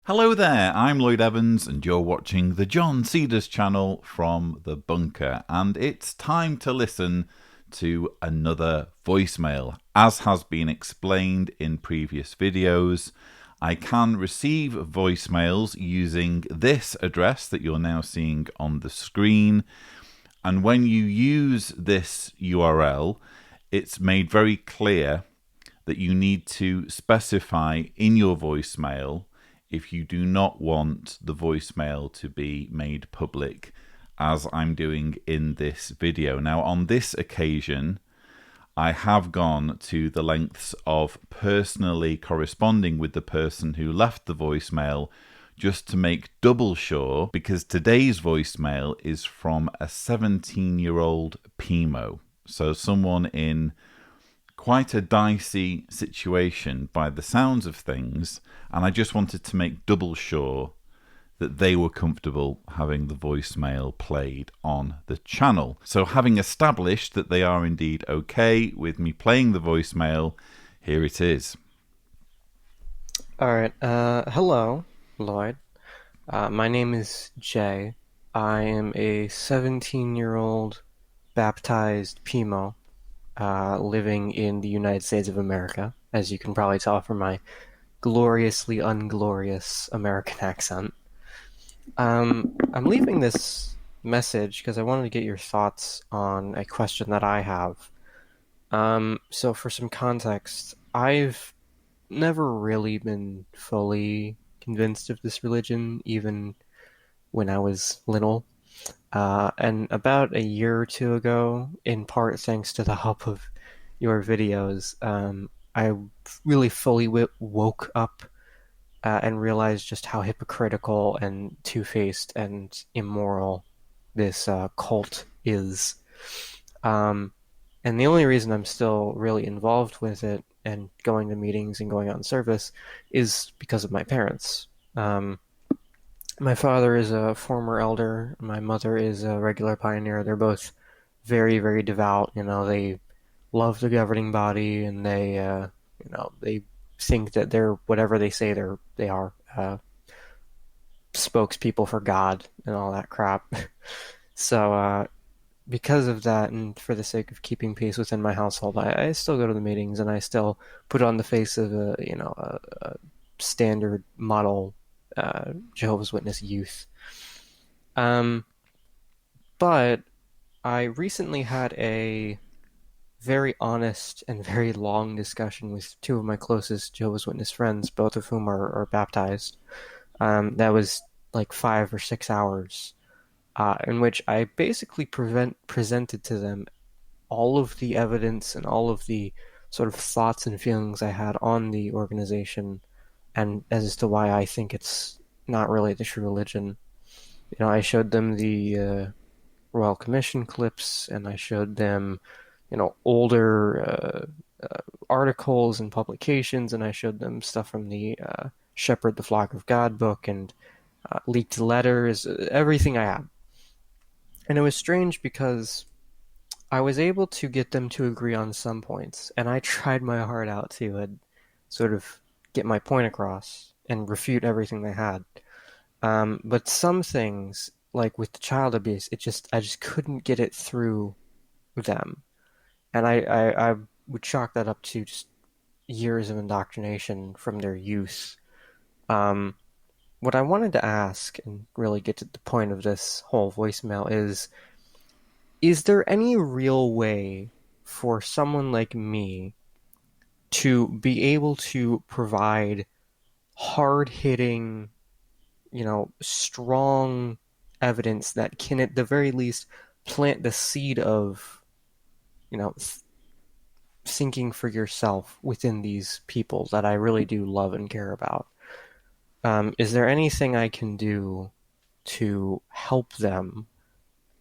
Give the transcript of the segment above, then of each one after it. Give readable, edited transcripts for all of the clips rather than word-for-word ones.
Hello there, I'm Lloyd Evans and you're watching the John Cedars channel from the bunker, and it's time to listen to another voicemail. As has been explained in previous videos, I can receive voicemails using this address that you're now seeing on the screen, and when you use this URL, it's made very clear that you need to specify in your voicemail if you do not want the voicemail to be made public, as I'm doing in this video. Now, on this occasion, I have gone to the lengths of personally corresponding with the person who left the voicemail just to make double sure, because today's voicemail is from a 17-year-old PIMO. So someone in quite a dicey situation by the sounds of things, and I just wanted to make double sure that they were comfortable having the voicemail played on the channel. So having established that they are indeed okay with me playing the voicemail, here it is. Alright, hello, Lloyd. My name is Jay. I am a 17-year-old baptized PIMO, living in the United States of America, as you can probably tell from my gloriously unglorious American accent. I'm leaving this message because I wanted to get your thoughts on a question that I have. So for some context, I've never really been fully convinced of this religion, even when I was little. And about a year or two ago, in part thanks to the help of your videos, I really fully woke up and realized just how hypocritical and two-faced and immoral this cult is. Um, and the only reason I'm still really involved with it and going to meetings and going on service is because of my parents. Um, my father is a former elder. My mother is a regular pioneer. They're both very, very devout. They love the governing body, and they think that they're whatever they say they are spokespeople for God and all that crap. So because of that, and for the sake of keeping peace within my household, I still go to the meetings, and I still put on the face of a standard model Jehovah's Witness youth. Um, but I recently had a very honest and very long discussion with two of my closest Jehovah's Witness friends, both of whom are baptized. That was like 5 or 6 hours, in which I basically presented to them all of the evidence and all of the sort of thoughts and feelings I had on the organization, and as to why I think it's not really the true religion. I showed them the Royal Commission clips, and I showed them, older articles and publications, and I showed them stuff from the Shepherd the Flock of God book and leaked letters, everything I had. And it was strange because I was able to get them to agree on some points, and I tried my heart out to sort of get my point across and refute everything they had. But some things, like with the child abuse, I just couldn't get it through them, and I would chalk that up to just years of indoctrination from their youth. Um, what I wanted to ask and really get to the point of this whole voicemail is there any real way for someone like me to be able to provide hard-hitting, strong evidence that can at the very least plant the seed of, thinking for yourself within these people that I really do love and care about? Is there anything I can do to help them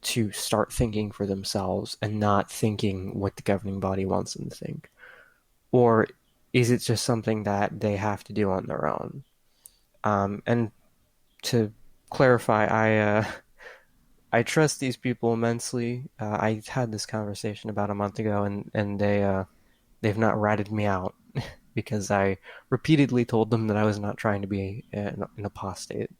to start thinking for themselves and not thinking what the governing body wants them to think? Or is it just something that they have to do on their own? And to clarify, I trust these people immensely. I had this conversation about a month ago, and they've not ratted me out. because I repeatedly told them that I was not trying to be an apostate.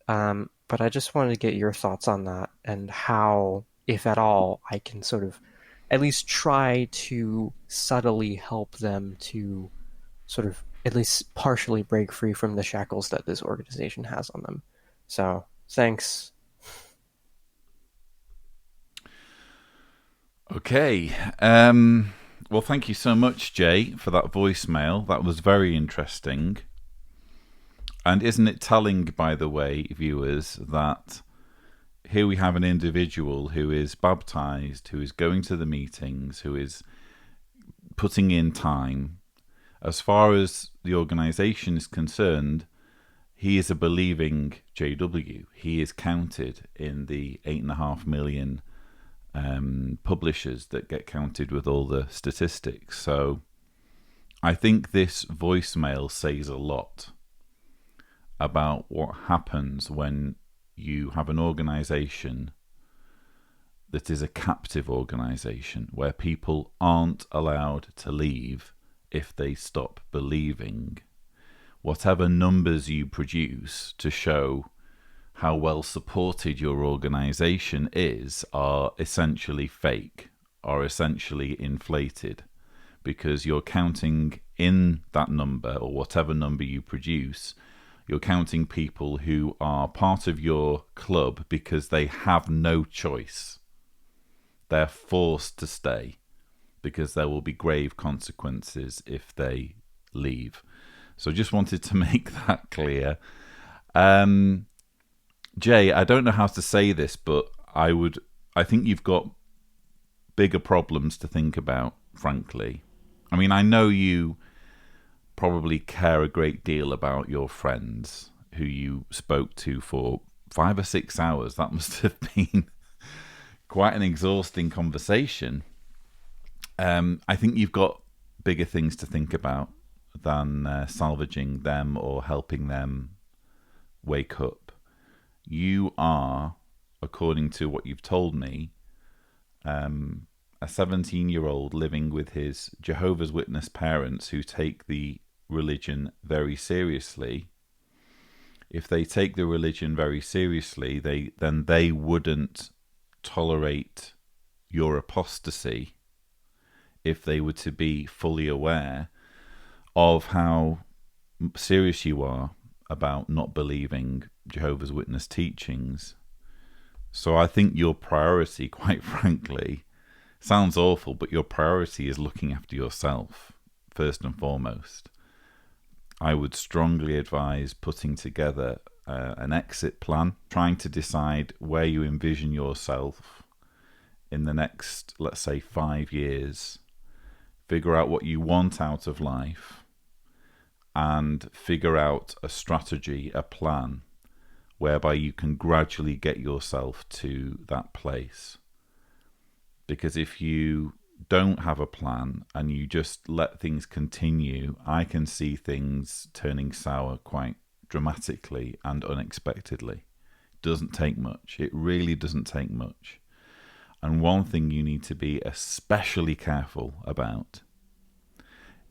But I just wanted to get your thoughts on that and how, if at all, I can sort of at least try to subtly help them to sort of at least partially break free from the shackles that this organization has on them. So, thanks. Okay. Well, thank you so much, Jay, for that voicemail. That was very interesting. And isn't it telling, by the way, viewers, that here we have an individual who is baptized, who is going to the meetings, who is putting in time. As far as the organization is concerned, he is a believing JW. He is counted in the 8.5 million publishers that get counted with all the statistics. So I think this voicemail says a lot about what happens when you have an organization that is a captive organization where people aren't allowed to leave if they stop believing. Whatever numbers you produce to show how well supported your organization is are essentially fake, are essentially inflated, because you're counting in that number, or whatever number you produce, you're counting people who are part of your club because they have no choice. They're forced to stay because there will be grave consequences if they leave. So just wanted to make that clear. Jay, I don't know how to say this, but I think you've got bigger problems to think about, frankly. I mean, I know you probably care a great deal about your friends who you spoke to for 5 or 6 hours. That must have been quite an exhausting conversation. I think you've got bigger things to think about than salvaging them or helping them wake up. You are, according to what you've told me, a 17-year-old living with his Jehovah's Witness parents who take the religion very seriously. If they take the religion very seriously, then they wouldn't tolerate your apostasy if they were to be fully aware of how serious you are about not believing Jehovah's Witness teachings. So I think your priority, quite frankly, sounds awful, but your priority is looking after yourself, first and foremost. I would strongly advise putting together an exit plan, trying to decide where you envision yourself in the next, let's say, 5 years. Figure out what you want out of life and figure out a strategy, a plan, whereby you can gradually get yourself to that place. Because if you don't have a plan and you just let things continue, I can see things turning sour quite dramatically and unexpectedly. It doesn't take much. It really doesn't take much. And one thing you need to be especially careful about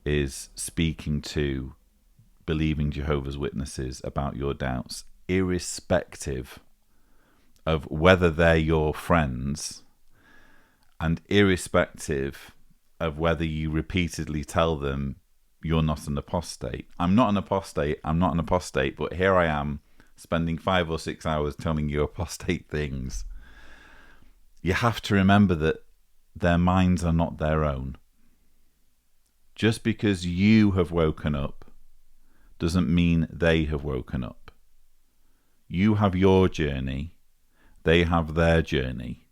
is speaking to believing Jehovah's Witnesses about your doubts, irrespective of whether they're your friends and irrespective of whether you repeatedly tell them you're not an apostate. I'm not an apostate, but here I am spending 5 or 6 hours telling you apostate things. You have to remember that their minds are not their own. Just because you have woken up doesn't mean they have woken up. You have your journey, they have their journey.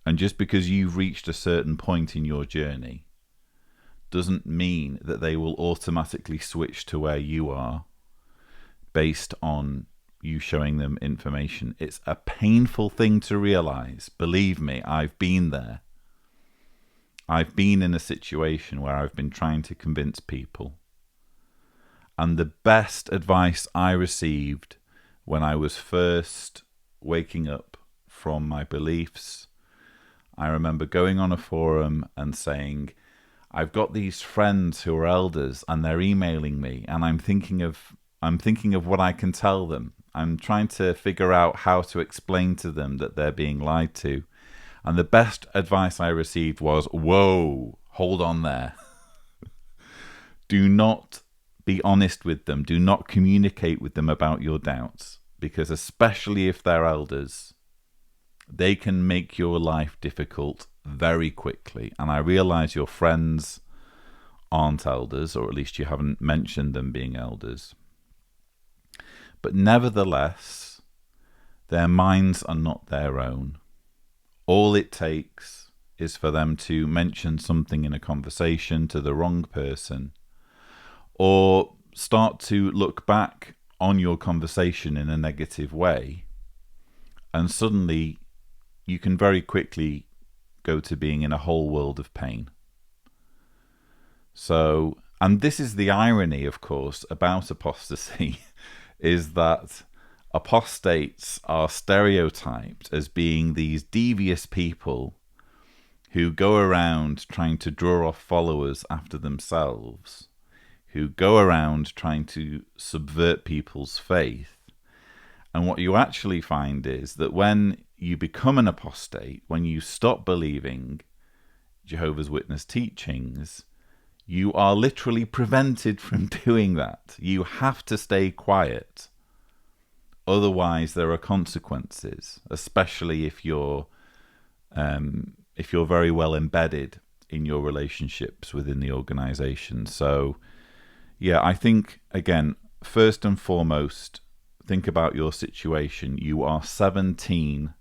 And just because you've reached a certain point in your journey doesn't mean that they will automatically switch to where you are based on you showing them information. It's a painful thing to realize. Believe me, I've been there. I've been in a situation where I've been trying to convince people. And the best advice I received when I was first waking up from my beliefs, I remember going on a forum and saying, I've got these friends who are elders and they're emailing me, and I'm thinking of what I can tell them. I'm trying to figure out how to explain to them that they're being lied to. And the best advice I received was, whoa, hold on there. Do not be honest with them. Do not communicate with them about your doubts, because especially if they're elders, they can make your life difficult very quickly. And I realize your friends aren't elders, or at least you haven't mentioned them being elders. But nevertheless, their minds are not their own. All it takes is for them to mention something in a conversation to the wrong person, or start to look back on your conversation in a negative way, and suddenly you can very quickly go to being in a whole world of pain. So, and this is the irony, of course, about apostasy, is that apostates are stereotyped as being these devious people who go around trying to draw off followers after themselves, who go around trying to subvert people's faith. And what you actually find is that when you become an apostate, when you stop believing Jehovah's Witness teachings, you are literally prevented from doing that. You have to stay quiet. Otherwise, there are consequences, especially if you're very well embedded in your relationships within the organization. So, yeah, I think, again, first and foremost, think about your situation. You are 17.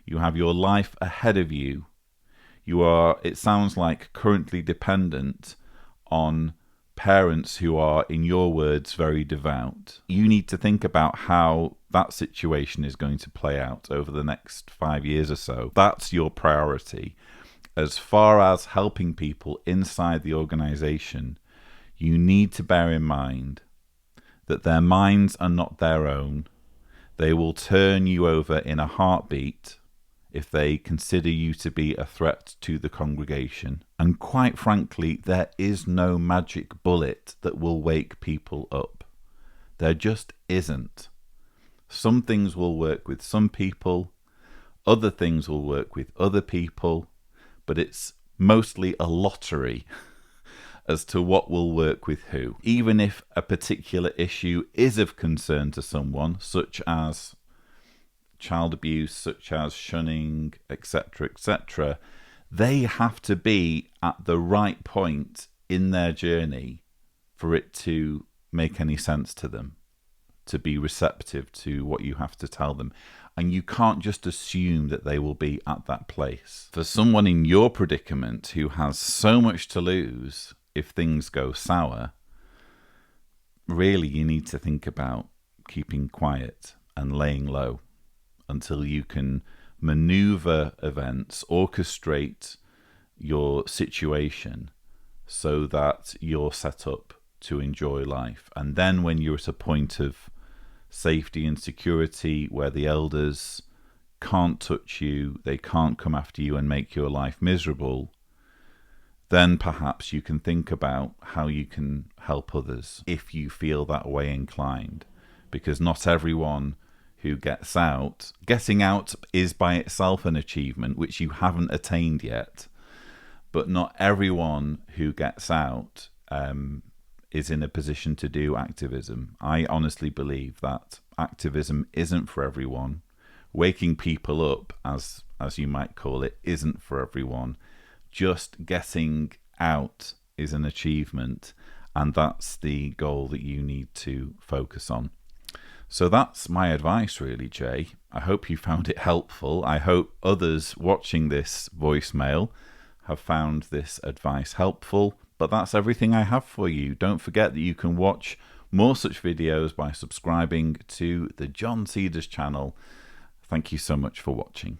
You have your life ahead of you. You are, it sounds like, currently dependent on parents who are, in your words, very devout. You need to think about how that situation is going to play out over the next 5 years or so. That's your priority. As far as helping people inside the organization, you need to bear in mind that their minds are not their own. They will turn you over in a heartbeat if they consider you to be a threat to the congregation. And quite frankly, there is no magic bullet that will wake people up. There just isn't. Some things will work with some people, other things will work with other people, but it's mostly a lottery as to what will work with who. Even if a particular issue is of concern to someone, such as child abuse, such as shunning, etc., etc., they have to be at the right point in their journey for it to make any sense to them, to be receptive to what you have to tell them. And you can't just assume that they will be at that place. For someone in your predicament who has so much to lose if things go sour, really you need to think about keeping quiet and laying low until you can maneuver events, orchestrate your situation so that you're set up to enjoy life. And then when you're at a point of safety and security where the elders can't touch you, they can't come after you and make your life miserable, then perhaps you can think about how you can help others if you feel that way inclined. Because not everyone who gets out, getting out is by itself an achievement which you haven't attained yet, but not everyone who gets out is in a position to do activism. I honestly believe that activism isn't for everyone. Waking people up, as you might call it, isn't for everyone. Just getting out is an achievement, and that's the goal that you need to focus on. So that's my advice, really, Jay. I hope you found it helpful. I hope others watching this voicemail have found this advice helpful. But that's everything I have for you. Don't forget that you can watch more such videos by subscribing to the John Cedars channel. Thank you so much for watching.